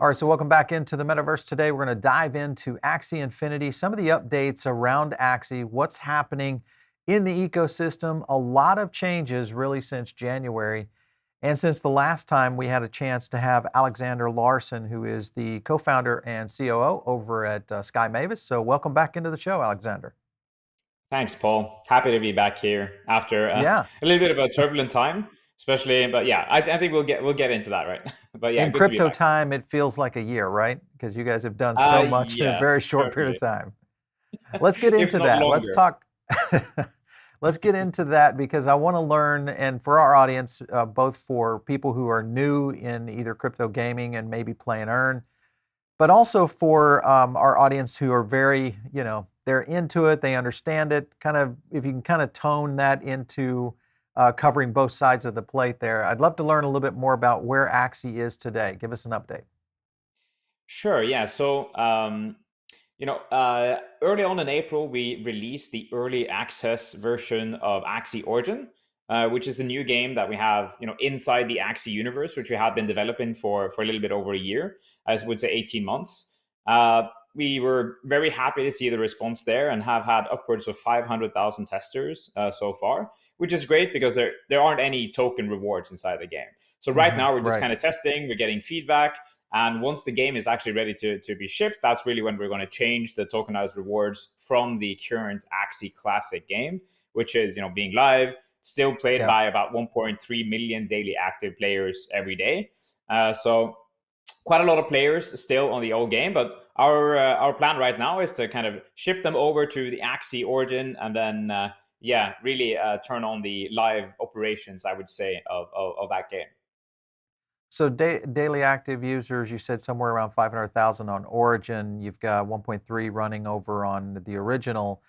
All right, so welcome back into the Metaverse. Today, we're going to dive into Axie Infinity, some of the updates around Axie, what's happening in the ecosystem. A lot of changes really since January. And since the last time we had a chance to have Aleksander Larsen, who is the co-founder and COO over at Sky Mavis. So welcome back into the show, Aleksander. Thanks, Paul. Happy to be back here after Yeah, a little bit of a turbulent time, especially. But yeah, I think we'll get into that, right? But yeah, in good to be crypto back. time, it feels like a year, right? Because you guys have done so much in a Yeah, very short period of certainly, time. Let's get if into not that. Let's longer. talk. Let's get into that because I want to learn, and for our audience, both for people who are new in either crypto gaming and maybe play and earn, but also for our audience who are very, they're into it, they understand it. Kind of, if you can kind of tone that into covering both sides of the plate there. I'd love to learn a little bit more about where Axie is today. Give us an update. Sure. Yeah. So early on in April, we released the early access version of Axie Origin, which is a new game that we have, inside the Axie universe, which we have been developing for a little bit over a year, I would say 18 months. We were very happy to see the response there and have had upwards of 500,000 testers so far, which is great because there aren't any token rewards inside the game. So right now we're just Right. kind of testing, we're getting feedback. And once the game is actually ready to be shipped, that's really when we're going to change the tokenized rewards from the current Axie Classic game, which is being live, still played Yeah. by about 1.3 million daily active players every day. So quite a lot of players still on the old game, but our plan right now is to kind of ship them over to the Axie Origin and then really turn on the live operations, I would say, of that game. So daily active users, you said somewhere around 500,000 on Origin. You've got 1.3 running over on the original,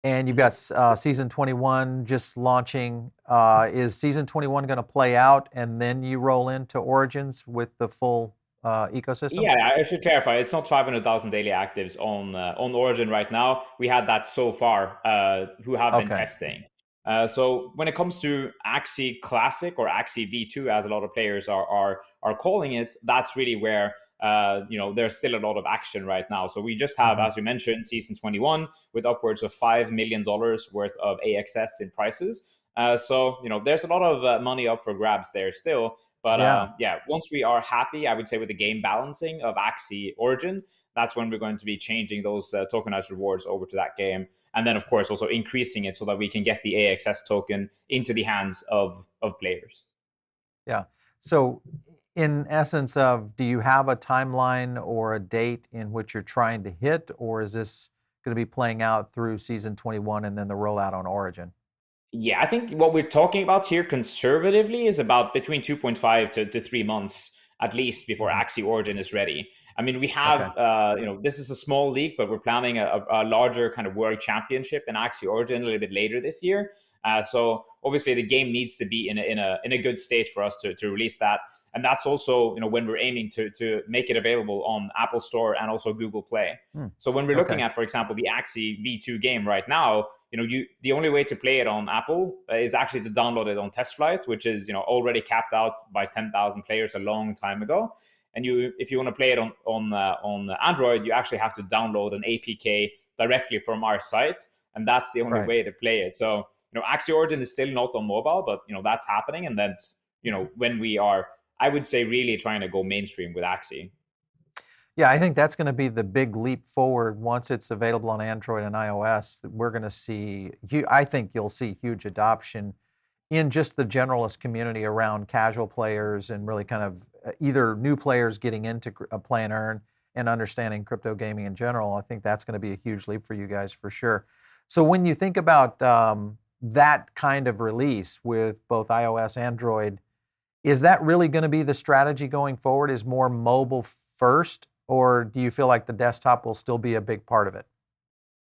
and you've got season 21 just launching. Is season 21 going to play out, and then you roll into Origins with the full ecosystem? Yeah, I should clarify. It's not 500,000 daily actives on Origin right now. We had that so far who have been Okay. testing. So when it comes to Axie Classic or Axie V2, as a lot of players are calling it, that's really where there's still a lot of action right now. So we just have, Hmm. as you mentioned, season 21 with upwards of $5 million worth of AXS in prices. So there's a lot of money up for grabs there still. But Yeah. yeah, once we are happy, I would say, with the game balancing of Axie Origin, that's when we're going to be changing those tokenized rewards over to that game. And then, of course, also increasing it so that we can get the AXS token into the hands of players. Yeah. So, in essence of, do you have a timeline or a date in which you're trying to hit, or is this going to be playing out through season 21 and then the rollout on Origin? Yeah, I think what we're talking about here conservatively is about between 2.5 to 3 months at least before Hmm. Axie Origin is ready. I mean, we Okay. have, this is a small league, but we're planning a larger kind of world championship in Axie Origin a little bit later this year. So obviously the game needs to be in a good state for us to release that. And that's also, when we're aiming to make it available on Apple Store and also Google Play. Hmm. So when we're looking Okay. at, for example, the Axie V2 game right now, the only way to play it on Apple is actually to download it on Test Flight, which is already capped out by 10,000 players a long time ago. And if you want to play it on Android, you actually have to download an APK directly from our site, and that's the only Right. way to play it. So Axie Origin is still not on mobile, but that's happening, and that's when we are, I would say, really trying to go mainstream with Axie. Yeah, I think that's going to be the big leap forward once it's available on Android and iOS. That we're going to see, I think you'll see huge adoption in just the generalist community around casual players and really kind of either new players getting into play and earn and understanding crypto gaming in general. I think that's going to be a huge leap for you guys for sure. So when you think about that kind of release with both iOS, Android, is that really going to be the strategy going forward? Is more mobile first, or do you feel like the desktop will still be a big part of it?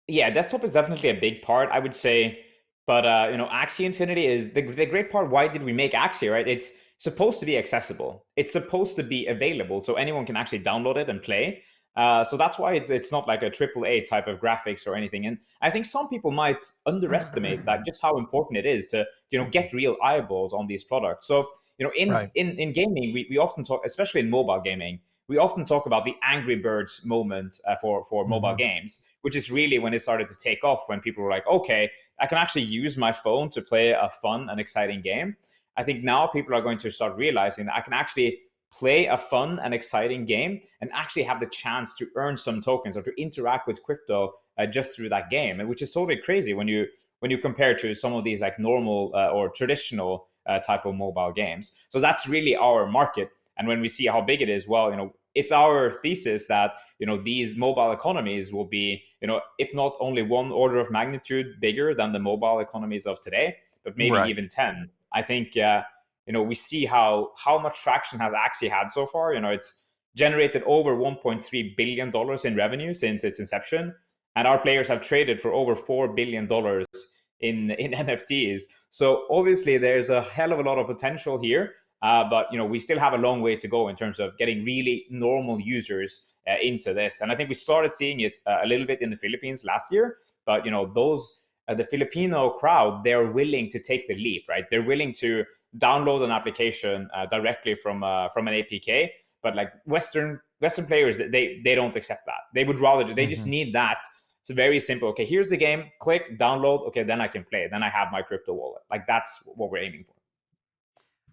Yeah, desktop is definitely a big part, I would say. But Axie Infinity is the great part. Why did we make Axie? Right? It's supposed to be accessible. It's supposed to be available, so anyone can actually download it and play. So that's why it's not like a AAA type of graphics or anything. And I think some people might underestimate that just how important it is to get real eyeballs on these products. So in Right. in in gaming, we often talk, especially in mobile gaming, we often talk about the Angry Birds moment for mobile Hmm. games, which is really when it started to take off, when people were like, okay, I can actually use my phone to play a fun and exciting game. I think now people are going to start realizing that I can actually play a fun and exciting game and actually have the chance to earn some tokens or to interact with crypto just through that game, and which is totally crazy when you compare to some of these like normal or traditional type of mobile games. So that's really our market. And when we see how big it is, well, it's our thesis that these mobile economies will be, if not only one order of magnitude bigger than the mobile economies of today, but maybe Right. even 10. I think we see how much traction has Axie had so far. It's generated over 1.3 billion dollars in revenue since its inception, and our players have traded for over 4 billion dollars in NFTs. So obviously there's a hell of a lot of potential here, but we still have a long way to go in terms of getting really normal users into this. And I think we started seeing it a little bit in the Philippines last year, but those the Filipino crowd, they're willing to take the leap, right? They're willing to download an application directly from an APK. But like Western players, they don't accept that. They would rather they just Hmm. need that. It's very simple. Okay, here's the game. Click download. Okay, then I can play. Then I have my crypto wallet. Like that's what we're aiming for.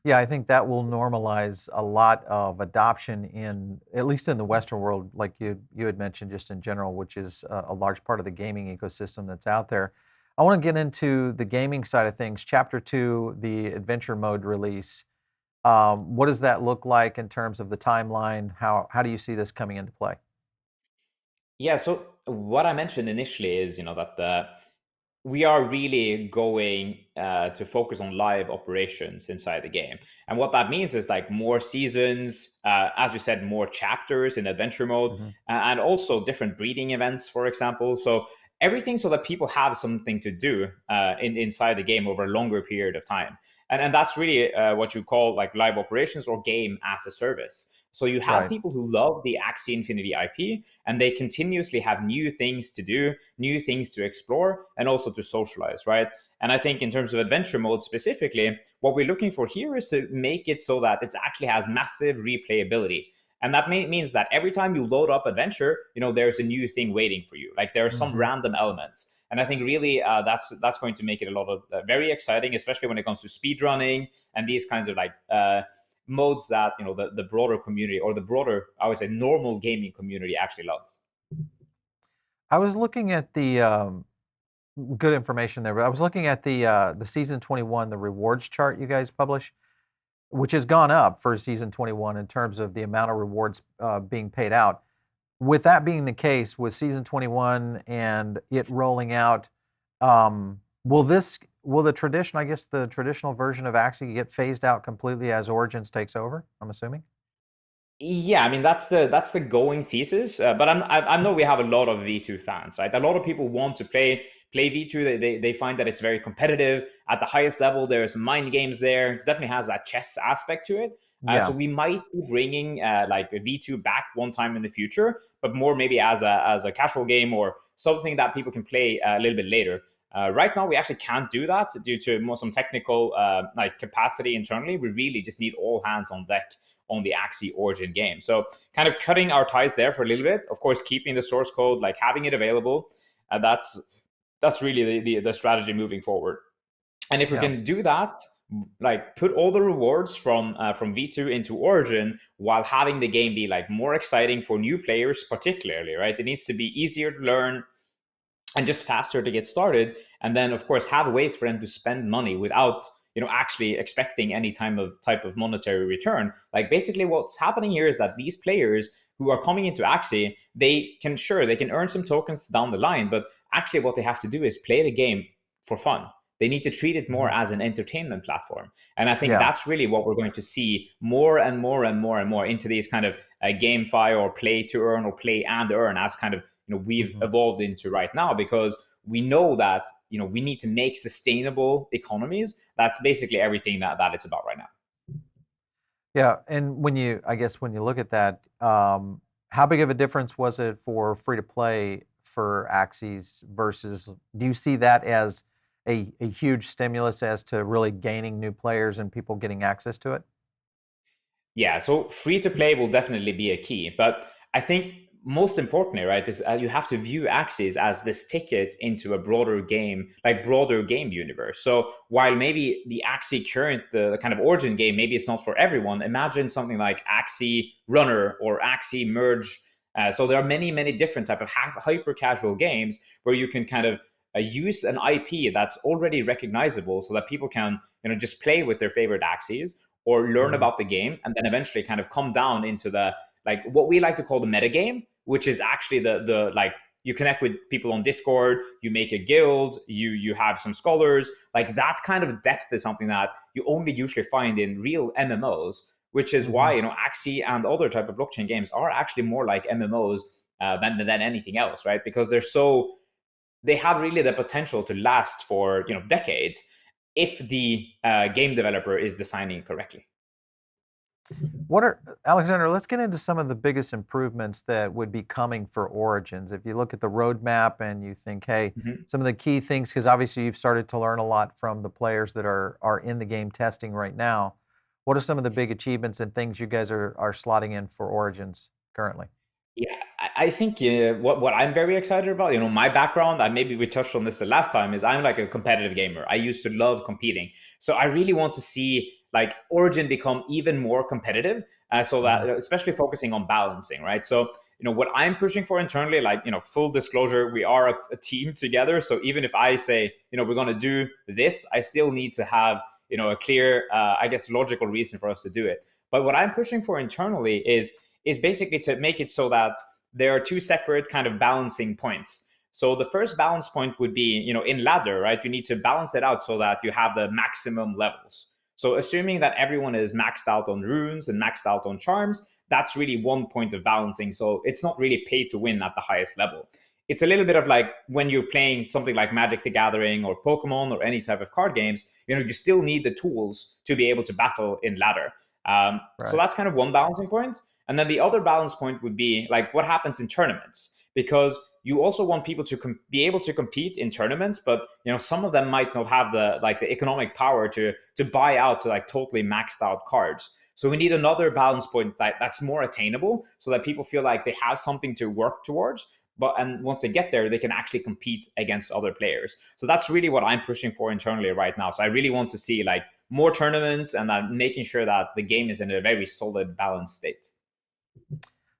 Yeah, I think that will normalize a lot of adoption in, at least in the Western world, like you had mentioned, just in general, which is a large part of the gaming ecosystem that's out there. I want to get into the gaming side of things. Chapter 2, the adventure mode release. What does that look like in terms of the timeline? How do you see this coming into play? Yeah. So what I mentioned initially is that we are really going to focus on live operations inside the game. And what that means is like more seasons, as we said, more chapters in adventure mode, Hmm. and also different breeding events, for example. So everything so that people have something to do inside the game over a longer period of time. And that's really what you call like live operations or game as a service. So you have Right. people who love the Axie Infinity IP, and they continuously have new things to do, new things to explore, and also to socialize, right? And I think in terms of adventure mode specifically, what we're looking for here is to make it so that it actually has massive replayability. And that means that every time you load up adventure, there's a new thing waiting for you. Like there are some Hmm. random elements. And I think really that's going to make it a lot of very exciting, especially when it comes to speed running and these kinds of like modes that the broader community, or the broader, I would say, normal gaming community actually loves. I was looking at the good information there, but I was looking at the season 21, the rewards chart you guys publish, which has gone up for season 21 in terms of the amount of rewards being paid out. With that being the case, with season 21 and it rolling out, will the tradition, I guess the traditional version of Axie get phased out completely as Origins takes over, I'm assuming? Yeah, I mean that's the going thesis, but I know we have a lot of V2 fans, right? A lot of people want to play V2. They find that it's very competitive at the highest level. There's mind games there. It definitely has that chess aspect to it. So Yeah. we might be bringing like a V2 back one time in the future, but more maybe as a casual game or something that people can play a little bit later. Right now, we actually can't do that due to some technical like capacity internally. We really just need all hands on deck on the Axie Origin game. So kind of cutting our ties there for a little bit. Of course, keeping the source code, like having it available. That's really the strategy moving forward. And if we Yeah. can do that, like put all the rewards from V2 into Origin while having the game be like more exciting for new players, particularly, right? It needs to be easier to learn and just faster to get started, and then of course have ways for them to spend money without actually expecting any type of monetary return. Like basically what's happening here is that these players who are coming into Axie, they can earn some tokens down the line, but actually what they have to do is play the game for fun. They need to treat it more Mhm. as an entertainment platform. And I think Yeah. that's really what we're going to see more and more and more and more into these kind of GameFi or play to earn or play and earn, as kind of we've Mhm. evolved into right now, because we know that we need to make sustainable economies. That's basically everything that it's about right now. Yeah, and I guess when you look at that, how big of a difference was it for free to play for Axes versus, do you see that as a huge stimulus as to really gaining new players and people getting access to it? Yeah, so free to play will definitely be a key, but I think most importantly, right, is you have to view Axis as this ticket into a broader game, like broader game universe. So while maybe the Axie current, the kind of origin game, maybe it's not for everyone. Imagine something like Axie Runner or Axie Merge. So there are many different type of hyper casual games where you can kind of use an IP that's already recognizable, so that people can just play with their favorite Axies or learn Mhm. about the game, and then eventually kind of come down into the like what we like to call the meta game, which is actually the like you connect with people on Discord, you make a guild, you have some scholars. Like that kind of depth is something that you only usually find in real MMOs, which is why Mhm. Axie and other type of blockchain games are actually more like MMOs than anything else, right? Because they have really the potential to last for decades if the game developer is designing correctly. What are Alexander, let's get into some of the biggest improvements that would be coming for Origins. If you look at the roadmap and you think, hey, Mhm. some of the key things, because obviously you've started to learn a lot from the players that are in the game testing right now. What are some of the big achievements and things you guys are slotting in for Origins currently? Yeah, I think what I'm very excited about, my background, and maybe we touched on this the last time, is I'm like a competitive gamer. I used to love competing, so I really want to see like Origin become even more competitive, so that Mhm. especially focusing on balancing, right? So what I'm pushing for internally, like full disclosure, we are a team together. So even if I say we're going to do this, I still need to have a clear, I guess, logical reason for us to do it. But what I'm pushing for internally is basically to make it so that there are two separate kind of balancing points. So the first balance point would be, in ladder, right? You need to balance it out so that you have the maximum levels. So assuming that everyone is maxed out on runes and maxed out on charms, that's really one point of balancing. So it's not really pay to win at the highest level. It's a little bit of like when you're playing something like Magic the Gathering or Pokemon or any type of card games, you still need the tools to be able to battle in ladder. So Right. that's kind of one balancing point. And then the other balance point would be like what happens in tournaments, because you also want people to be able to compete in tournaments, but some of them might not have the economic power to buy out to like totally maxed out cards. So we need another balance point that's more attainable, so that people feel like they have something to work towards. And once they get there, they can actually compete against other players. So that's really what I'm pushing for internally right now. So I really want to see like more tournaments, and making sure that the game is in a very solid, balanced state.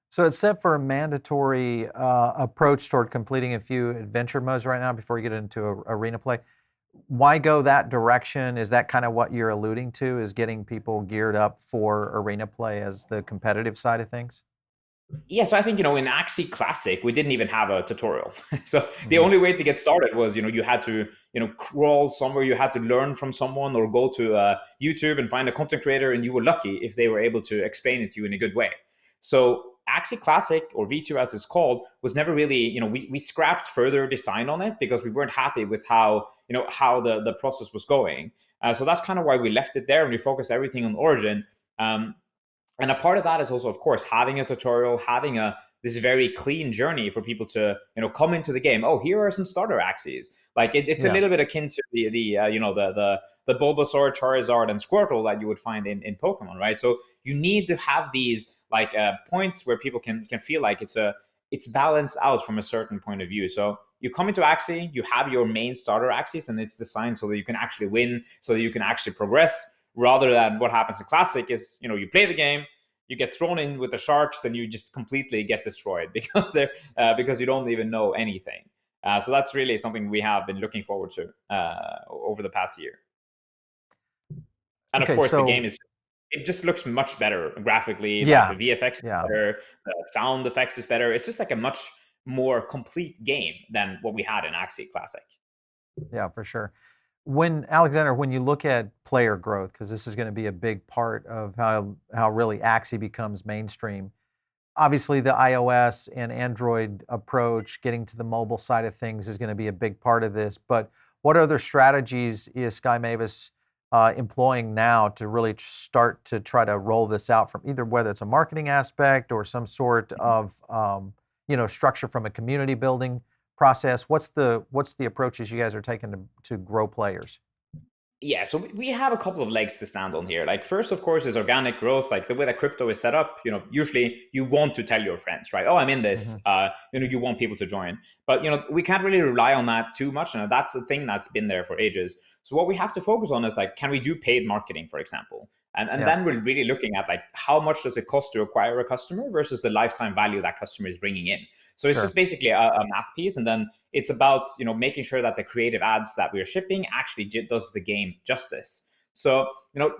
So it's set for a mandatory approach toward completing a few adventure modes right now before you get into arena play. Why go that direction? Is that kind of what you're alluding to, is getting people geared up for arena play as the competitive side of things? Yeah, so I think in Axie Classic we didn't even have a tutorial. So the Mhm. only way to get started was you had to crawl somewhere, you had to learn from someone or go to YouTube and find a content creator, and you were lucky if they were able to explain it to you in a good way. So Axie Classic, or V2 as it's called, was never really we scrapped further design on it because we weren't happy with how the process was going. So that's kind of why we left it there and we focused everything on Origin. Um, and a part of that is also, of course, having a tutorial, having a this very clean journey for people to come into the game. Oh, here are some starter axes. Like it's a Yeah. little bit akin to the Bulbasaur, Charizard, and Squirtle that you would find in Pokemon, right? So you need to have these like points where people can feel like it's balanced out from a certain point of view. So you come into Axie, you have your main starter axes, and it's designed so that you can actually win, so that you can actually progress, rather than what happens in Classic is you play the game, you get thrown in with the sharks, and you just completely get destroyed because you don't even know anything. So that's really something we have been looking forward to over the past year. And of Okay, course, the so game is it just looks much better graphically. Like the yeah, VFX is yeah, better, the sound effects is better. It's just like a much more complete game than what we had in Axie Classic. yeah, for sure. When Alexander, when you look at player growth, because this is going to be a big part of how really Axie becomes mainstream. Obviously, the iOS and Android approach, getting to the mobile side of things, is going to be a big part of this. But what other strategies is Sky Mavis employing now to really start to try to roll this out, from either whether it's a marketing aspect or some sort of structure from a community building process? What's the approaches you guys are taking to grow players? Yeah, so we have a couple of legs to stand on here. Like first, of course, is organic growth. Like the way that crypto is set up, usually you want to tell your friends, right? Oh, I'm in this. Hmm. You want people to join, but we can't really rely on that too much, and that's the thing that's been there for ages. So what we have to focus on is like, can we do paid marketing, for example? And Yeah, then we're really looking at like how much does it cost to acquire a customer versus the lifetime value that customer is bringing in. So it's just sure. basically a math piece, and then it's about making sure that the creative ads that we're shipping actually does the game justice. So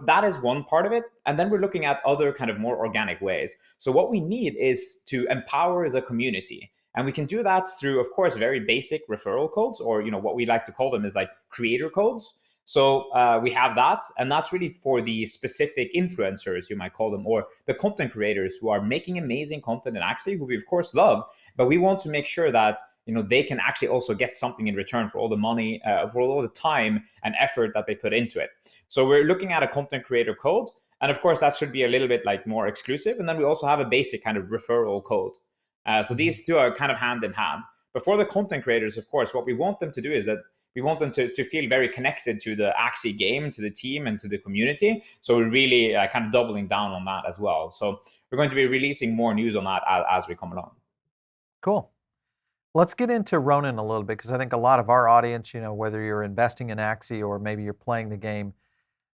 that is one part of it, and then we're looking at other kind of more organic ways. So what we need is to empower the community, and we can do that through, of course, very basic referral codes, or what we like to call them is like creator codes. So we have that, and that's really for the specific influencers, you might call them, or the content creators who are making amazing content in Axie, who we of course love, but we want to make sure that they can actually also get something in return for all the money, for all the time and effort that they put into it. So we're looking at a content creator code, and of course that should be a little bit like more exclusive. And then we also have a basic kind of referral code. So Hmm. these two are kind of hand in hand. But for the content creators, of course, what we want them to do is that we want them to feel very connected to the Axie game, to the team, and to the community. So we're really kind of doubling down on that as well. So we're going to be releasing more news on that as we come along. Cool. Let's get into Ronin a little bit because I think a lot of our audience, whether you're investing in Axie or maybe you're playing the game,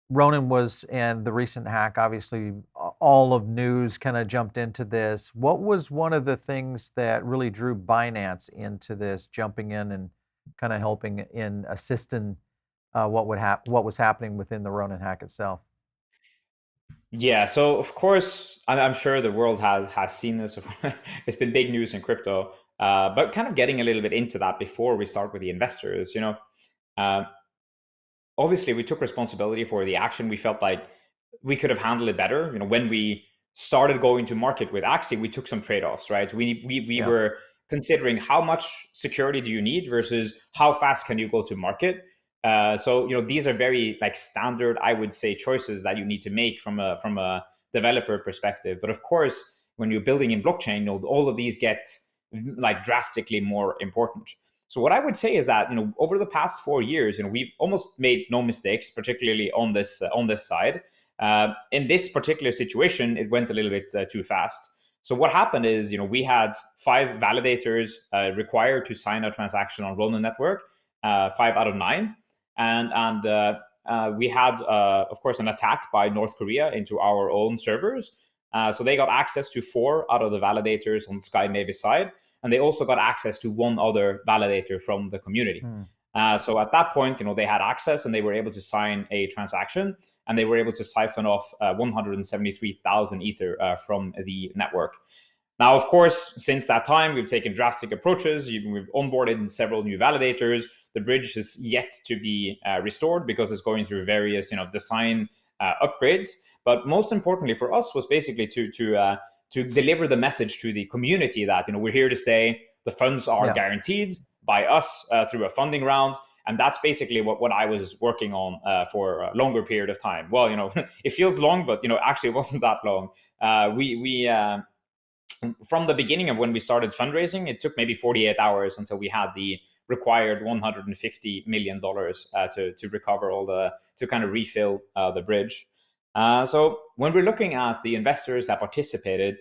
Ronin was, and the recent hack, obviously, all of news kind of jumped into this. What was one of the things that really drew Binance into this, jumping in and kind of helping in assisting what was happening within the Ronin hack itself? Yeah, so of course, I'm sure the world has seen this. It's been big news in crypto, but kind of getting a little bit into that before we start with the investors. Uh, Obviously we took responsibility for the action. We felt like we could have handled it better. When we started going to market with Axie, we took some trade-offs, right? We Yeah. were considering how much security do you need versus how fast can you go to market. So these are very like standard, I would say, choices that you need to make from a developer perspective. But of course, when you're building in blockchain, all of these get like drastically more important. So what I would say is that over the past 4 years, we've almost made no mistakes, particularly on this side. In this particular situation, it went a little bit too fast. So what happened is, we had 5 validators required to sign a transaction on Ronin network, 5 out of 9, and we had, of course, an attack by North Korea into our own servers. So they got access to 4 out of the validators on Sky Mavis side, and they also got access to one other validator from the community. Hmm. So at that point, they had access and they were able to sign a transaction, and they were able to siphon off 173,000 ether from the network. Now, of course, since that time, we've taken drastic approaches. We've onboarded several new validators. The bridge is yet to be restored because it's going through various, design upgrades. But most importantly for us was basically to deliver the message to the community that we're here to stay. The funds are Yeah. guaranteed by us through a funding round, and that's basically what I was working on for a longer period of time. Well, it feels long, but actually it wasn't that long. We From the beginning of when we started fundraising, it took maybe 48 hours until we had the required $150 million to recover to kind of refill the bridge. So when we're looking at the investors that participated,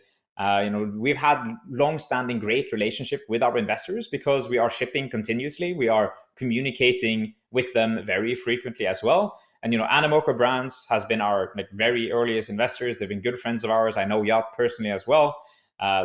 we've had long-standing great relationship with our investors because we are shipping continuously. We are communicating with them very frequently as well. And Animoca Brands has been our very earliest investors. They've been good friends of ours. I know Yacht personally as well.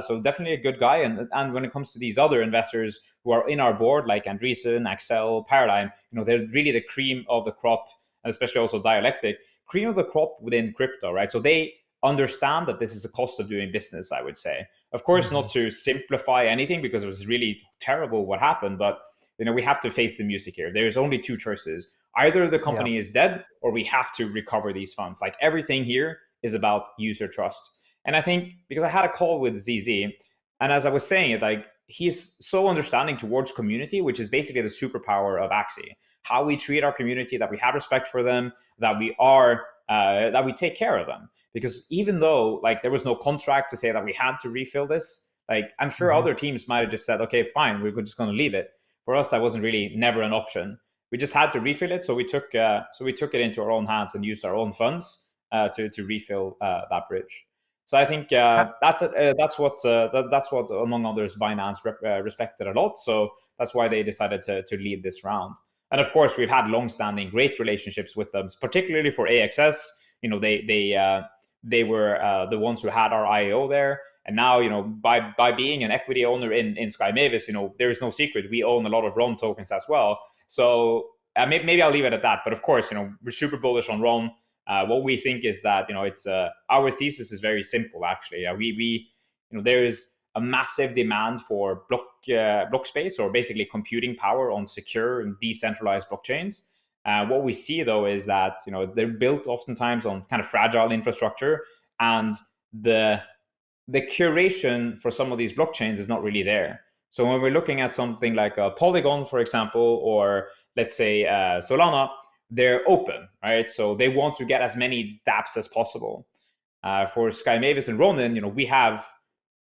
So definitely a good guy. And when it comes to these other investors who are in our board, like Andreessen, Axel, Paradigm, they're really the cream of the crop, and especially also Dialectic, cream of the crop within crypto, right? So they understand that this is a cost of doing business, I would say. Of course, Hmm. not to simplify anything because it was really terrible what happened, but we have to face the music here. There's only two choices. Either the Yeah. company is dead or we have to recover these funds. Like everything here is about user trust. And I think because I had a call with ZZ, and as I was saying it, like he's so understanding towards community, which is basically the superpower of Axie. How we treat our community, that we have respect for them, that we take care of them. Because even though like there was no contract to say that we had to refill this, like I'm sure Hmm. other teams might have just said, okay, fine, we're just going to leave it. For us, that wasn't really never an option. we just had to refill it. So we took it into our own hands and used our own funds to refill that bridge. So I think that's what among others Binance respected a lot. So that's why they decided to lead this round. And of course, we've had long-standing great relationships with them, particularly for AXS. They were the ones who had our IO there. And now, by being an equity owner in Sky Mavis, there is no secret. We own a lot of RON tokens as well. So maybe I'll leave it at that. But of course, we're super bullish on RON. What we think is that it's our thesis is very simple. Actually, there is a massive demand for block space, or basically computing power on secure and decentralized blockchains. What we see though is that they're built oftentimes on kind of fragile infrastructure, and the curation for some of these blockchains is not really there. So when we're looking at something like a Polygon, for example, or let's say Solana, they're open, right? So they want to get as many dApps as possible. For Sky Mavis and Ronin, we have,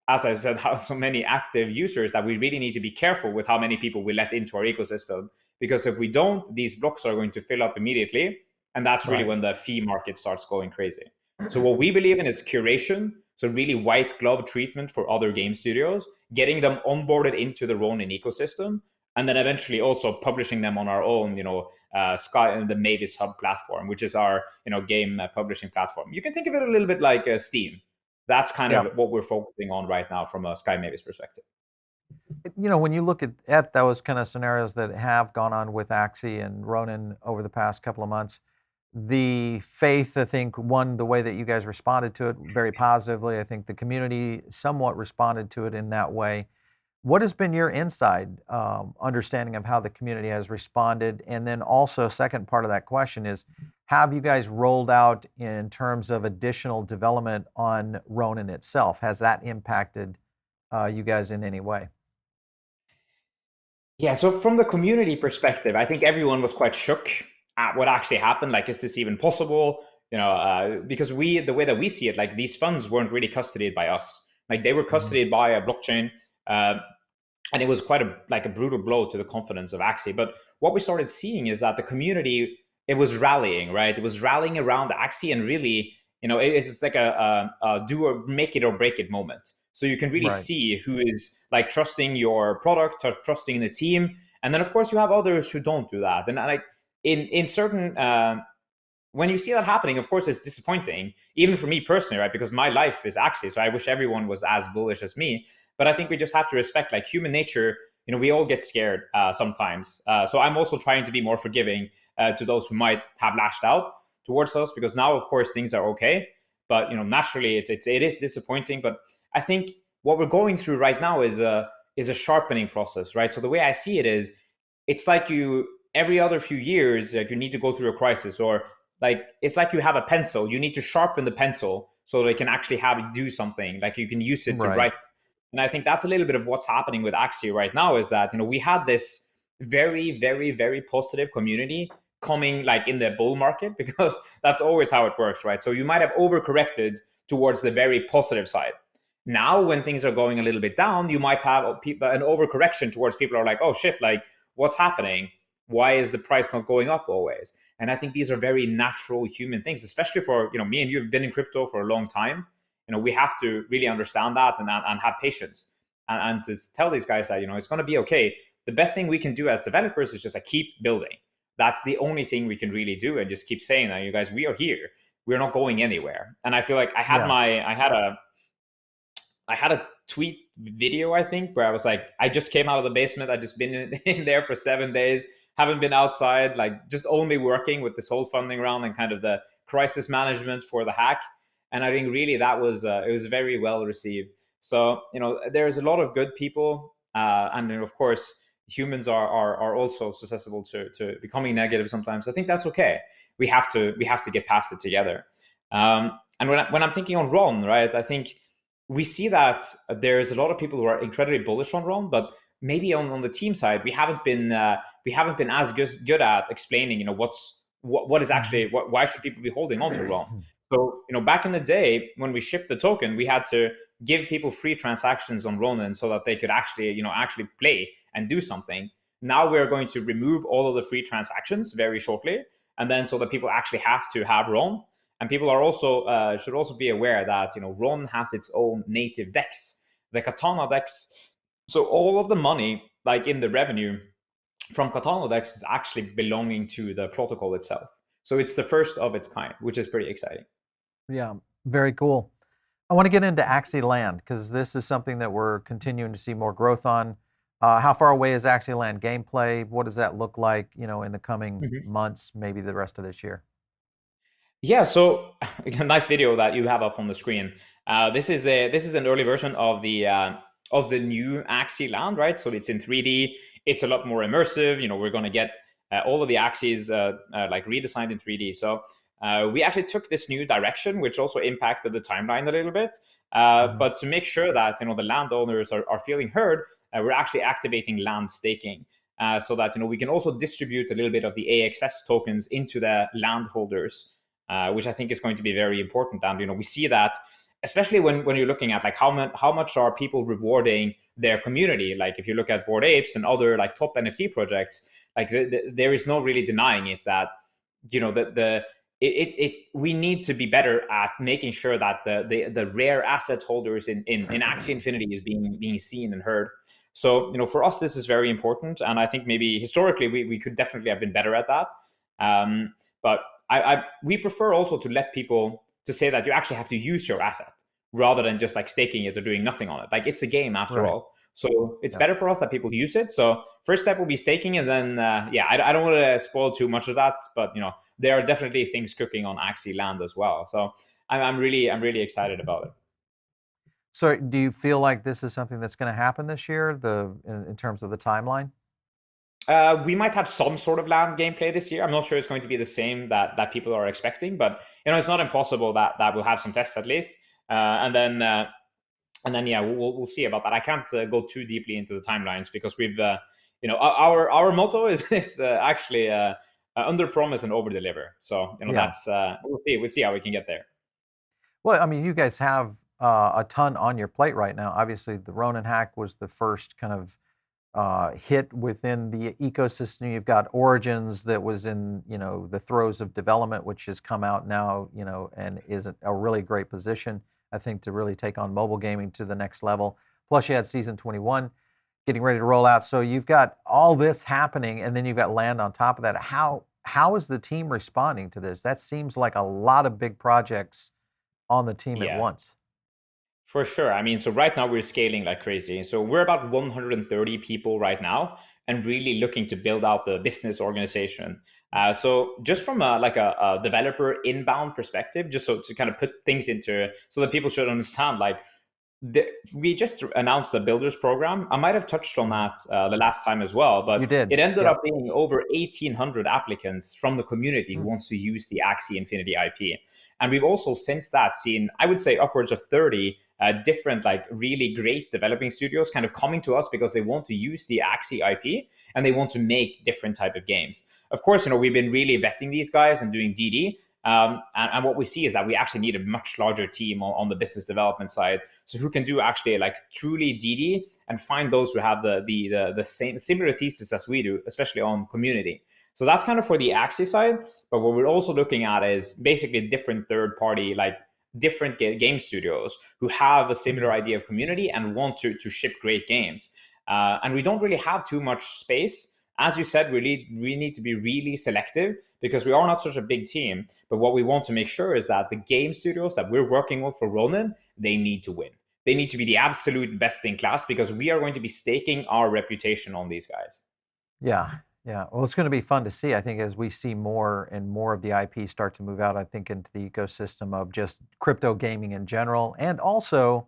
as I said, so many active users that we really need to be careful with how many people we let into our ecosystem. Because if we don't, these blocks are going to fill up immediately. And that's really when the fee market starts going crazy. So what we believe in is curation. So really white glove treatment for other game studios, getting them onboarded into the Ronin ecosystem, and then eventually also publishing them on our own, Sky and the Mavis Hub platform, which is our, game publishing platform. You can think of it a little bit like Steam. That's kind of what we're focusing on right now from a Sky Mavis perspective. When you look at those kind of scenarios that have gone on with Axie and Ronin over the past couple of months, the faith, I think, the way that you guys responded to it very positively. I think the community somewhat responded to it in that way. What has been your inside understanding of how the community has responded? And then also, second part of that question is, have you guys rolled out in terms of additional development on Ronin itself? Has that impacted you guys in any way? Yeah, so from the community perspective, I think everyone was quite shook at what actually happened. Like, is this even possible? Because the way that we see it, like these funds weren't really custodied by us. Like they were custodied by a blockchain. And it was quite a brutal blow to the confidence of Axie. But what we started seeing is that the community, it was rallying, right? It was rallying around Axie, and really, it's just like a do or make it or break it moment. So you can really see who is like trusting your product, or trusting the team, and then of course you have others who don't do that. And like in certain when you see that happening, of course it's disappointing, even for me personally, right? Because my life is Axie, so I wish everyone was as bullish as me. But I think we just have to respect like human nature. We all get scared sometimes. So I'm also trying to be more forgiving to those who might have lashed out towards us, because now, of course, things are okay. But naturally, it is disappointing. But I think what we're going through right now is a sharpening process, right? So the way I see it is, it's like every other few years, like you need to go through a crisis, or like it's like you have a pencil. You need to sharpen the pencil so they can actually have it do something. Like you can use it to write. And I think that's a little bit of what's happening with Axie right now, is that, we had this very, very, very positive community coming like in the bull market, because that's always how it works, right? So you might have overcorrected towards the very positive side. Now, when things are going a little bit down, you might have an overcorrection towards people who are like, oh shit, like what's happening? Why is the price not going up always? And I think these are very natural human things, especially for, me and you have been in crypto for a long time. We have to really understand that and have patience and to tell these guys that, it's going to be okay. The best thing we can do as developers is just keep building. That's the only thing we can really do, and just keep saying that, you guys, we are here. We're not going anywhere. And I feel like I had a tweet video, I think, where I was like, I just came out of the basement. I just been in there for 7 days, haven't been outside, like just only working with this whole funding round and kind of the crisis management for the hack. And I think really that was it was very well received. So there's a lot of good people, and of course humans are also susceptible to becoming negative sometimes. I think that's okay. We have to get past it together. And when I'm thinking on Ron, right, I think we see that there's a lot of people who are incredibly bullish on Ron, but maybe on the team side we haven't been as good at explaining what is actually why should people be holding on to Ron. So, back in the day when we shipped the token, we had to give people free transactions on Ronin so that they could actually play and do something. now we're going to remove all of the free transactions very shortly, and then so that people actually have to have Ron. And people are also should also be aware that Ron has its own native DEX, the Katana DEX. So all of the money, like in the revenue from Katana DEX, is actually belonging to the protocol itself. So it's the first of its kind, which is pretty exciting. Yeah, very cool. I want to get into Axie Land because this is something that we're continuing to see more growth on. How far away is Axie Land gameplay? What does that look like, in the coming months, maybe the rest of this year? Yeah, so a nice video that you have up on the screen. This is an early version of the new Axie Land, right? So it's in 3D. It's a lot more immersive. We're going to get all of the Axies like redesigned in 3D. So we actually took this new direction, which also impacted the timeline a little bit. But to make sure that the landowners are feeling heard, we're actually activating land staking. So that we can also distribute a little bit of the AXS tokens into the landholders, which I think is going to be very important. And we see that, especially when you're looking at like how much are people rewarding their community. Like if you look at Bored Apes and other like top NFT projects, like there is no really denying it that we need to be better at making sure that the rare asset holders in Axie Infinity is being seen and heard. So for us this is very important, and I think maybe historically we could definitely have been better at that. But we prefer also to let people to say that you actually have to use your asset rather than just like staking it or doing nothing on it. Like it's a game after all. So it's better for us that people use it. So first step will be staking, and then I don't want to spoil too much of that, but there are definitely things cooking on Axie Land as well. So I'm really excited about it. So do you feel like this is something that's going to happen this year, in terms of the timeline? We might have some sort of land gameplay this year. I'm not sure it's going to be the same that people are expecting, but it's not impossible that we'll have some tests at least, and then yeah, we'll see about that. I can't go too deeply into the timelines because we've our motto is actually under promise and over deliver. So that's we'll see how we can get there. Well, I mean, you guys have a ton on your plate right now. Obviously, the Ronin Hack was the first kind of hit within the ecosystem. You've got Origins that was in the throes of development, which has come out now, and is a really great position, I think, to really take on mobile gaming to the next level. Plus, you had Season 21 getting ready to roll out, so you've got all this happening, and then you've got Land on top of that. How is the team responding to this? That seems like a lot of big projects on the team at Yeah. once. For sure. I mean, so right now we're scaling like crazy. So we're about 130 people right now, and really looking to build out the business organization. So just from a developer inbound perspective, just so to kind of put things into so that people should understand, like we just announced the builders program. I might have touched on that the last time as well, but You did. it ended Yep. up being over 1,800 applicants from the community who wants to use the Axie Infinity IP. And we've also since that seen, I would say, upwards of 30 different like really great developing studios kind of coming to us because they want to use the Axie IP and they want to make different type of games. Of course, we've been really vetting these guys and doing DD. And what we see is that we actually need a much larger team on the business development side, so who can do actually like truly DD and find those who have the same similar thesis as we do, especially on community. So that's kind of for the Axie side. But what we're also looking at is basically different third party, like different game studios who have a similar idea of community and want to ship great games. And we don't really have too much space. As you said, we need to be really selective because we are not such a big team. But what we want to make sure is that the game studios that we're working with for Ronin, they need to win. They need to be the absolute best in class because we are going to be staking our reputation on these guys. Yeah, yeah. Well, it's going to be fun to see. I think as we see more and more of the IP start to move out, I think into the ecosystem of just crypto gaming in general. And also,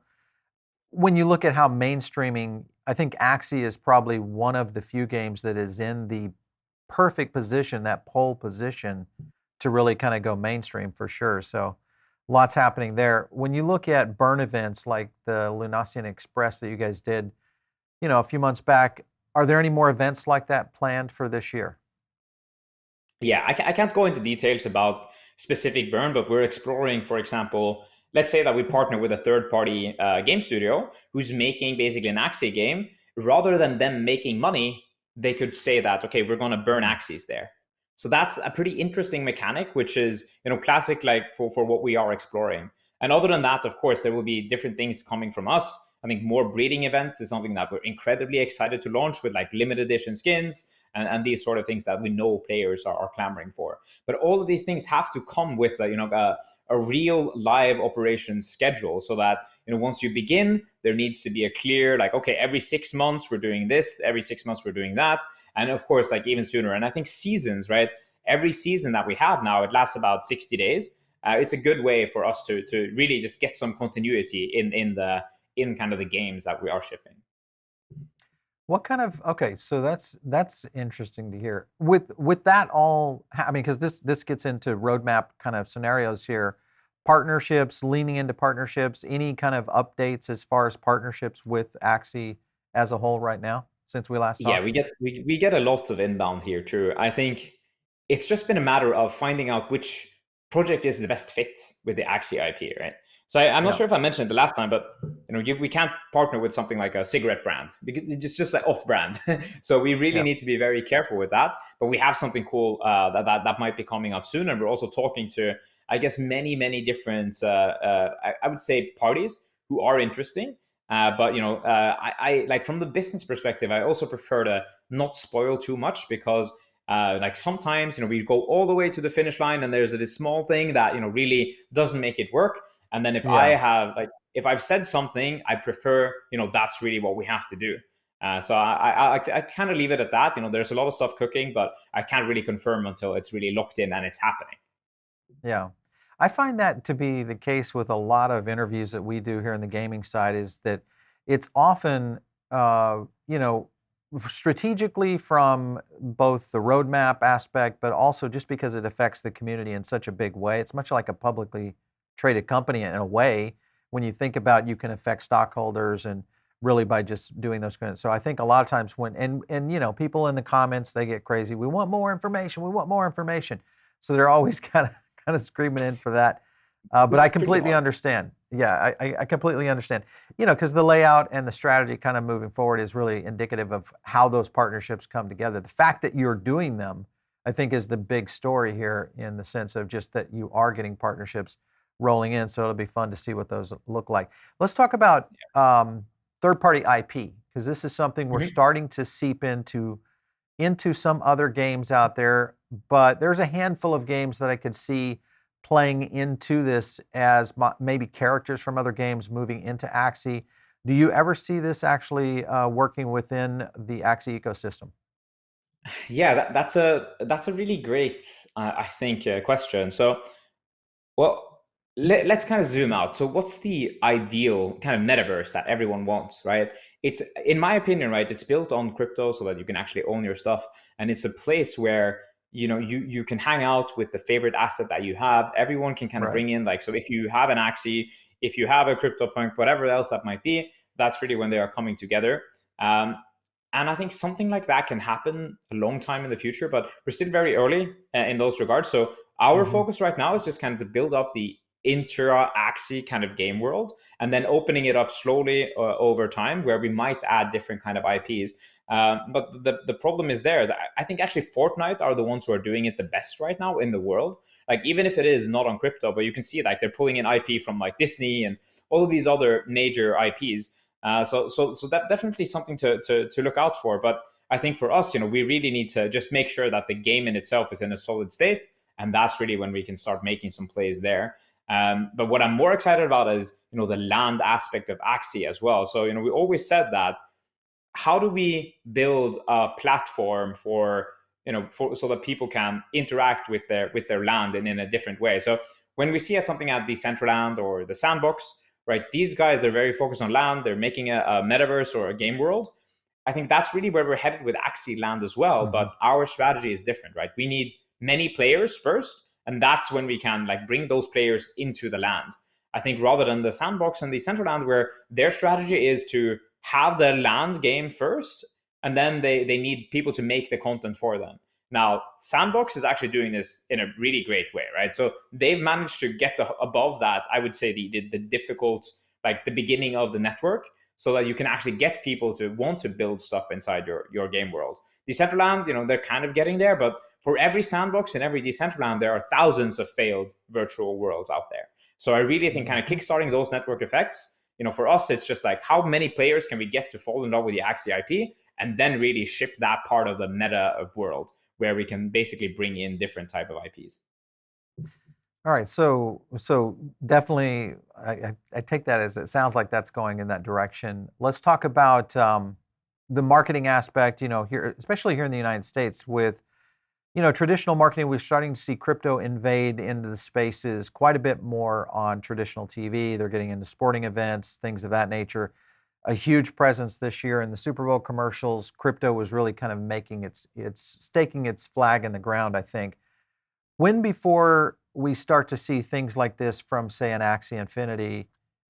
when you look at how mainstreaming, I think Axie is probably one of the few games that is in the perfect position, that pole position, to really kind of go mainstream for sure. So lots happening there. When you look at burn events like the Lunacian Express that you guys did, a few months back, are there any more events like that planned for this year? Yeah, I can't go into details about specific burn, but we're exploring, for example, let's say that we partner with a third party game studio who's making basically an Axie game. Rather than them making money, they could say that, okay, we're going to burn Mm. Axies there. So that's a pretty interesting mechanic, which is, classic, like for what we are exploring. And other than that, of course, there will be different things coming from us. I think more breeding events is something that we're incredibly excited to launch, with like limited edition skins and these sort of things that we know players are clamoring for. But all of these things have to come with a real live operations schedule, so that once you begin, there needs to be a clear, like, okay, every 6 months we're doing this, every 6 months we're doing that, and of course, like, even sooner. And I think seasons, right? Every season that we have now, it lasts about 60 days. It's a good way for us to really just get some continuity in kind of the games that we are shipping. What kind of okay, so that's interesting to hear. With that all, I mean, because this gets into roadmap kind of scenarios here, partnerships, leaning into partnerships. Any kind of updates as far as partnerships with Axie as a whole right now since we last Yeah, talked? we get a lot of inbound here too. I think it's just been a matter of finding out which project is the best fit with the Axie IP, right? So I'm not Yeah, sure if I mentioned it the last time, but we can't partner with something like a cigarette brand because it's just like off-brand. So we really yeah, need to be very careful with that. But we have something cool that might be coming up soon, and we're also talking to, I guess, many different I would say parties who are interesting. But I like, from the business perspective, I also prefer to not spoil too much, because like sometimes we go all the way to the finish line and there's this small thing that really doesn't make it work. And then yeah. if I've said something, I prefer that's really what we have to do. So I kind of leave it at that. There's a lot of stuff cooking, but I can't really confirm until it's really locked in and it's happening. Yeah. I find that to be the case with a lot of interviews that we do here in the gaming side, is that it's often, strategically from both the roadmap aspect, but also just because it affects the community in such a big way. It's much like a publicly traded company in a way. When you think about, you can affect stockholders and really by just doing those kind of. So I think a lot of times when, and people in the comments, they get crazy. We want more information. We want more information. So they're always kind of screaming in for that. But I It's pretty completely hard. understand. Yeah, I completely understand. Because the layout and the strategy kind of moving forward is really indicative of how those partnerships come together. The fact that you're doing them, I think, is the big story here, in the sense of just that you are getting partnerships rolling in. So it'll be fun to see what those look like. Let's talk about third-party IP, because this is something we're Mhm. starting to seep into some other games out there, but there's a handful of games that I could see playing into this as maybe characters from other games moving into Axie. Do you ever see this actually working within the Axie ecosystem? Yeah, that's a really great, I think, question. So, well, let's kind of zoom out. So, what's the ideal kind of metaverse that everyone wants, right? It's, in my opinion, right, it's built on crypto so that you can actually own your stuff, and it's a place where you can hang out with the favorite asset that you have. Everyone can kind of Right. bring in, like, so if you have an Axie, if you have a CryptoPunk, whatever else that might be, that's really when they are coming together. Um, and I think something like that can happen a long time in the future, but we're still very early in those regards. So our Hmm. focus right now is just kind of to build up the intra Axie kind of game world, and then opening it up slowly over time, where we might add different kind of IPs. But the problem is there is I think actually Fortnite are the ones who are doing it the best right now in the world. Like, even if it is not on crypto, but you can see like they're pulling in IP from like Disney and all of these other major IPs. So that definitely something to look out for. But I think for us, we really need to just make sure that the game in itself is in a solid state, and that's really when we can start making some plays there. But what I'm more excited about is the land aspect of Axie as well. So we always said that, how do we build a platform for so that people can interact with their land and in a different way. So when we see something at Decentraland or the Sandbox, right, these guys, they're very focused on land, they're making a metaverse or a game world. I think that's really where we're headed with Axie Land as well, Hmm. but our strategy is different, right? We need many players first, and that's when we can like bring those players into the land. I think rather than the Sandbox and the Decentraland, where their strategy is to have the land game first, and then they need people to make the content for them. Now, Sandbox is actually doing this in a really great way, right? So they've managed to get above that, I would say, the difficult, like the beginning of the network. so that you can actually get people to want to build stuff inside your game world. Decentraland, they're kind of getting there, but for every sandbox and every Decentraland, there are thousands of failed virtual worlds out there. So I really think kind of Mhm. kickstarting those network effects, for us, it's just like how many players can we get to fall in love with the Axie IP, and then really ship that part of the meta world where we can basically bring in different type of IPs. All right, so definitely, I take that as it sounds like that's going in that direction. Let's talk about the marketing aspect. Here, especially here in the United States, with traditional marketing, we're starting to see crypto invade into the spaces quite a bit more on traditional TV. They're getting into sporting events, things of that nature. A huge presence this year in the Super Bowl commercials. Crypto was really kind of making its staking its flag in the ground, I think. When before we start to see things like this from, say, an Axie Infinity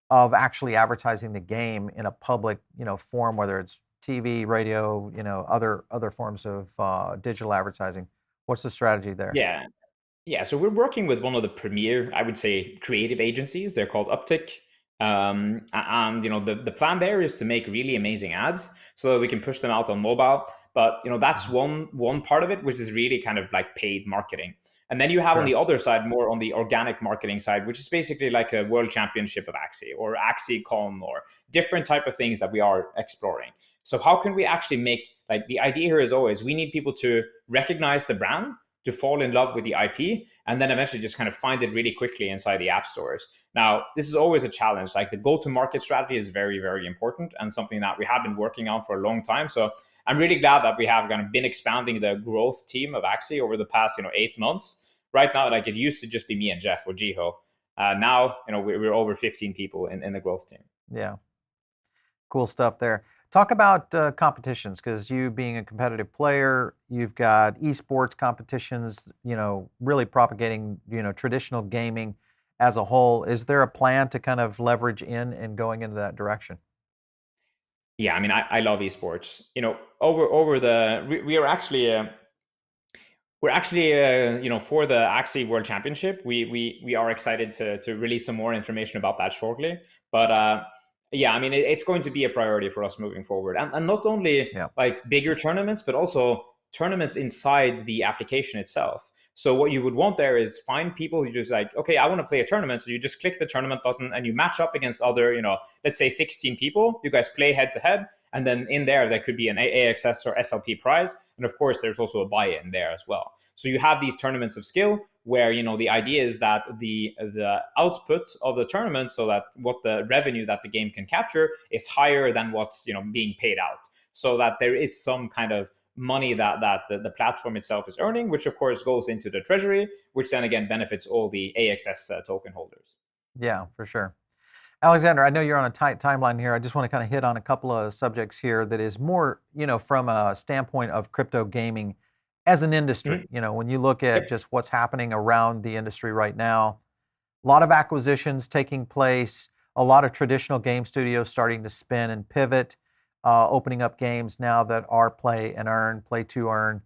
of actually advertising the game in a public, form, whether it's TV, radio, other forms of digital advertising? What's the strategy there? Yeah. Yeah, so we're working with one of the premier, I would say, creative agencies. They're called Uptick. And the plan there is to make really amazing ads so that we can push them out on mobile. But that's Mhm. one part of it, which is really kind of like paid marketing. And then you have on Sure. the other side, more on the organic marketing side, which is basically like a world championship of Axie or AxieCon or different type of things that we are exploring. So how can we actually make, like, the idea here is always we need people to recognize the brand, to fall in love with the IP, and then eventually just kind of find it really quickly inside the app stores. Now, this is always a challenge. Like, the go-to-market strategy is very, very important and something that we have been working on for a long time. So I'm really glad that we have kind of been expanding the growth team of Axie over the past 8 months. Right now, like, it used to just be me and Jeff or Jiho. Now, we're over 15 people in the growth team. Yeah. Cool stuff there. Talk about competitions, because you being a competitive player, you've got esports competitions, really propagating, traditional gaming as a whole. Is there a plan to kind of leverage in and going into that direction? Yeah, I mean, I love esports. Over the we are actually we're actually, for the Axie World Championship, we are excited to release some more information about that shortly. But yeah, I mean, it's going to be a priority for us moving forward, and not only Yeah. like bigger tournaments, but also tournaments inside the application itself. So what you would want there is find people who just like, okay, I want to play a tournament. So you just click the tournament button and you match up against other, let's say 16 people. You guys play head to head, and then in there could be an AXS or SLP prize, and of course there's also a buy-in there as well. So you have these tournaments of skill where the idea is that the output of the tournament, so that what the revenue that the game can capture is higher than what's being paid out, so that there is some kind of money that the platform itself is earning, which of course goes into the treasury, which then again benefits all the AXS token holders. Yeah, for sure. Aleksander, I know you're on a tight timeline here. I just want to kind of hit on a couple of subjects here that is more, from a standpoint of crypto gaming as an Mhm. industry. When you look at Yep. just what's happening around the industry right now, a lot of acquisitions taking place, a lot of traditional game studios starting to spin and pivot, opening up games now that are play and earn, play to earn.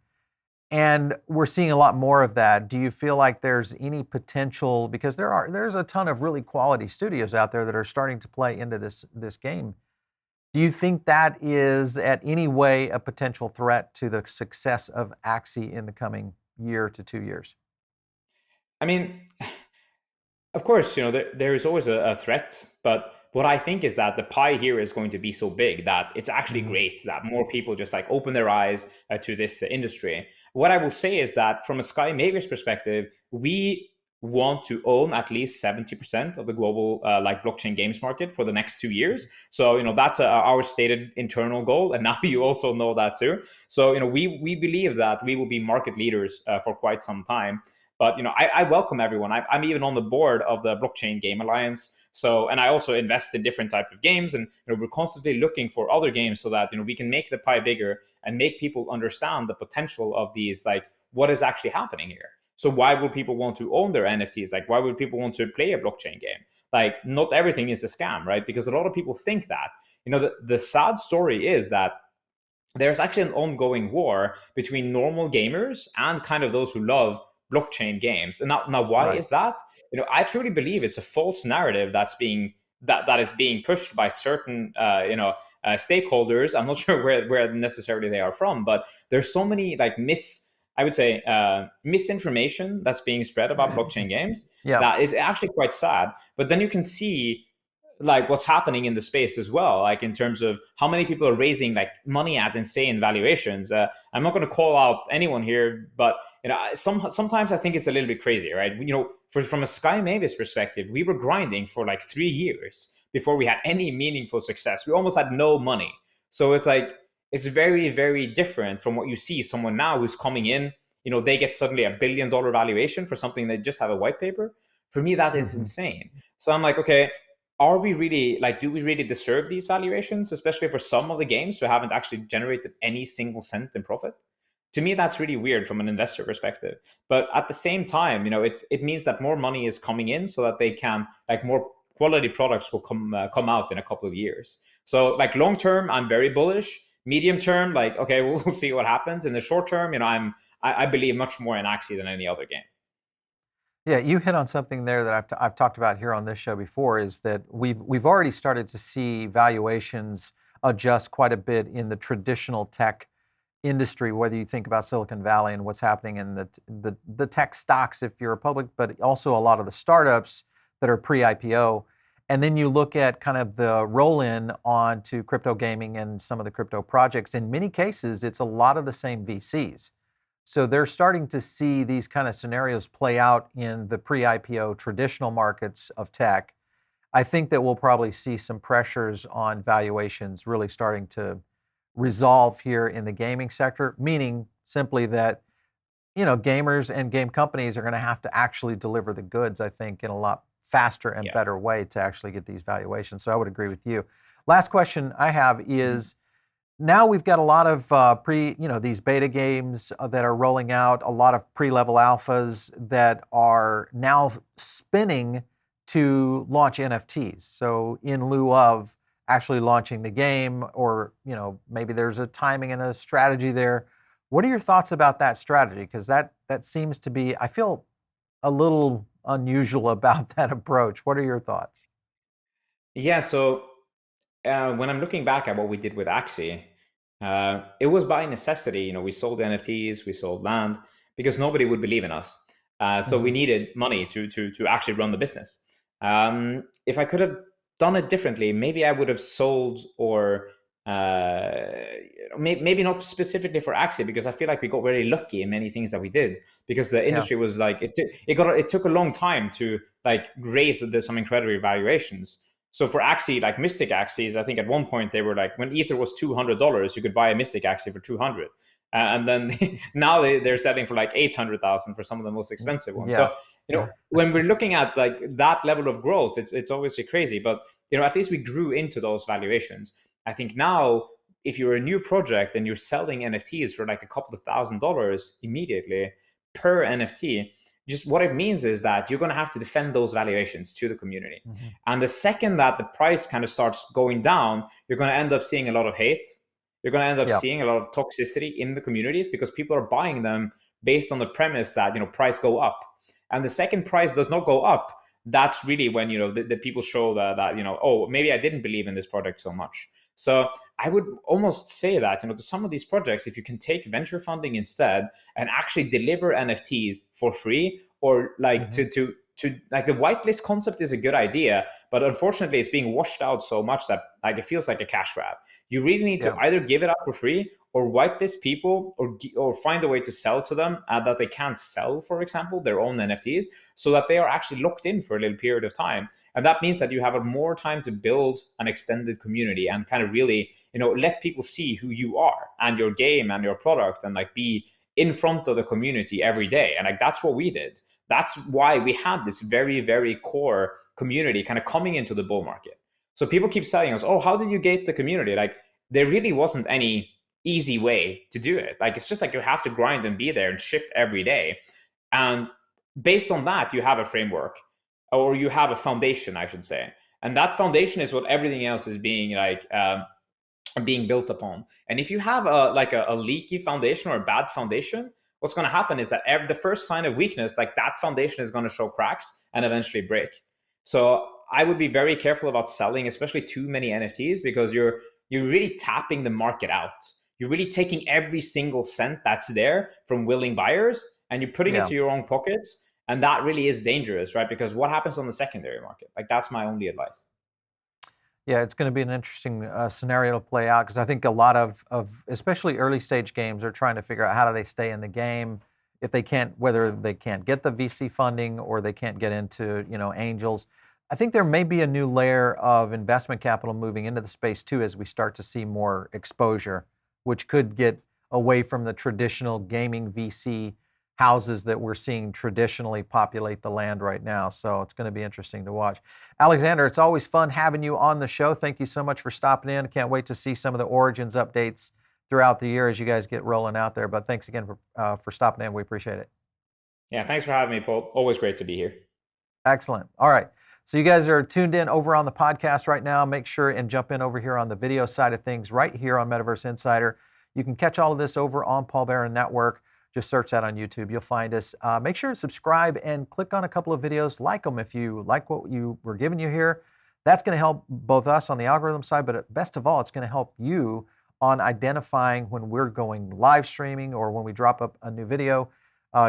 And we're seeing a lot more of that. Do you feel like there's any potential, because there's a ton of really quality studios out there that are starting to play into this game. Do you think that is at any way a potential threat to the success of Axie in the coming year to 2 years? I mean, of course, there is always a threat, but what I think is that the pie here is going to be so big that it's actually Mhm. great that more people just like open their eyes to this industry. What I will say is that from a Sky Mavis perspective, we want to own at least 70% of the global like blockchain games market for the next 2 years. So that's our stated internal goal, and now you also know that too. So we believe that we will be market leaders for quite some time. But I welcome everyone. I'm even on the board of the Blockchain Game Alliance. So, and I also invest in different type of games, and we're constantly looking for other games so that we can make the pie bigger and make people understand the potential of these, like what is actually happening here. So why would people want to own their NFTs? Like why would people want to play a blockchain game? Like not everything is a scam, right? Because a lot of people think that. The sad story is that there's actually an ongoing war between normal gamers and kind of those who love blockchain games. And now why Right. is that? I truly believe it's a false narrative that's being that is being pushed by certain stakeholders. I'm not sure where necessarily they are from, but there's so many like I would say misinformation that's being spread about blockchain games Yeah. that is actually quite sad. But then you can see like what's happening in the space as well, like in terms of how many people are raising like money at insane valuations. I'm not going to call out anyone here, but sometimes I think it's a little bit crazy, right? From a Sky Mavis perspective, we were grinding for like 3 years before we had any meaningful success. We almost had no money. So it's like it's very, very different from what you see someone now who's coming in. They get suddenly $1 billion valuation for something they just have a white paper. For me, that is insane. So I'm like, okay, are we really like, do we really deserve these valuations, especially for some of the games who haven't actually generated any single cent in profit? To me, that's really weird from an investor perspective. But at the same time, it means that more money is coming in so that they can like more quality products will come out in a couple of years. So like long term, I'm very bullish. Medium term, like okay, we'll see what happens. In the short term, I believe much more in Axie than any other game. Yeah, you hit on something there that I've talked about here on this show before, is that we've already started to see valuations adjust quite a bit in the traditional tech industry, whether you think about Silicon Valley and what's happening in the tech stocks if you're a public, but also a lot of the startups that are pre-IPO. And then you look at kind of the roll-in onto crypto gaming and some of the crypto projects. In many cases, it's a lot of the same VCs. So they're starting to see these kind of scenarios play out in the pre-IPO traditional markets of tech. I think that we'll probably see some pressures on valuations really starting to resolve here in the gaming sector, meaning simply that, gamers and game companies are going to have to actually deliver the goods, I think, in a lot faster and better way to actually get these valuations. So I would agree with you. Last question I have is, now we've got a lot of these beta games that are rolling out, a lot of pre-level alphas that are now spinning to launch NFTs. So in lieu of actually launching the game, or maybe there's a timing and a strategy there. What are your thoughts about that strategy? Because that seems to be, I feel a little unusual about that approach. What are your thoughts? Yeah, so when I'm looking back at what we did with Axie, it was by necessity. We sold NFTs, we sold land because nobody would believe in us. So we needed money to actually run the business. If I could have done it differently, maybe I would have sold, or maybe not specifically for Axie, because I feel like we got very lucky in many things that we did, because the industry was like it took a long time to like raise some incredible valuations. So for Axie, like Mystic Axies, I think at one point they were like, when Ether was $200, you could buy a Mystic Axie for 200, and then now they're selling for like 800,000 for some of the most expensive ones. Yeah. So when we're looking at like that level of growth, it's obviously crazy, but at least we grew into those valuations. I think now, if you're a new project and you're selling NFTs for like a couple of $1,000s immediately per NFT, just what it means is that you're going to have to defend those valuations to the community. And the second that the price kind of starts going down, you're going to end up seeing a lot of hate. You're going to end up seeing a lot of toxicity in the communities, because people are buying them based on the premise that price go up. And the second price does not go up, that's really when the people show that oh, maybe I didn't believe in this project so much. So I would almost say that to some of these projects, if you can take venture funding instead and actually deliver NFTs for free, or like to like, the whitelist concept is a good idea, but unfortunately it's being washed out so much that like it feels like a cash grab. You really need to either give it up for free, or whitelist people, or find a way to sell to them that they can't sell, for example, their own NFTs, so that they are actually locked in for a little period of time. And that means that you have more time to build an extended community and kind of really, let people see who you are and your game and your product, and like be in front of the community every day. And like that's what we did. That's why we had this very, very core community kind of coming into the bull market. So people keep saying us, oh, how did you gate the community? Like, there really wasn't any easy way to do it. Like, it's just like you have to grind and be there and ship every day. And based on that, you have a framework, or you have a foundation, I should say. And that foundation is what everything else is being being built upon. And if you have a leaky foundation or a bad foundation, what's going to happen is that the first sign of weakness, like that foundation is going to show cracks and eventually break. So I would be very careful about selling, especially too many NFTs, because you're really tapping the market out. You're really taking every single cent that's there from willing buyers and you're putting it Yeah. to your own pockets. And that really is dangerous, right? Because what happens on the secondary market? Like, that's my only advice. Yeah, it's going to be an interesting scenario to play out because I think a lot of especially early stage games are trying to figure out how do they stay in the game if they can't, whether they can't get the VC funding or they can't get into, angels. I think there may be a new layer of investment capital moving into the space too as we start to see more exposure, which could get away from the traditional gaming VC houses that we're seeing traditionally populate the land right now. So it's going to be interesting to watch. Aleksander, it's always fun having you on the show. Thank you so much for stopping in. Can't wait to see some of the Origins updates throughout the year as you guys get rolling out there. But thanks again for stopping in. We appreciate it. Yeah, thanks for having me, Paul. Always great to be here. Excellent. All right. So you guys are tuned in over on the podcast right now. Make sure and jump in over here on the video side of things right here on Metaverse Insider. You can catch all of this over on Paul Barron Network. Just search that on YouTube. You'll find us. Make sure to subscribe and click on a couple of videos. Like them if you like what we're giving you here. That's going to help both us on the algorithm side, but best of all, it's going to help you on identifying when we're going live streaming or when we drop up a new video.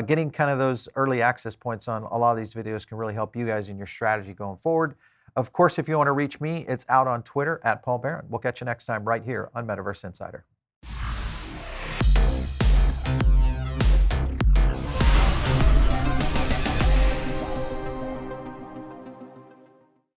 Getting kind of those early access points on a lot of these videos can really help you guys in your strategy going forward. Of course, if you want to reach me, it's out on Twitter at Paul Barron. We'll catch you next time right here on Metaverse Insider.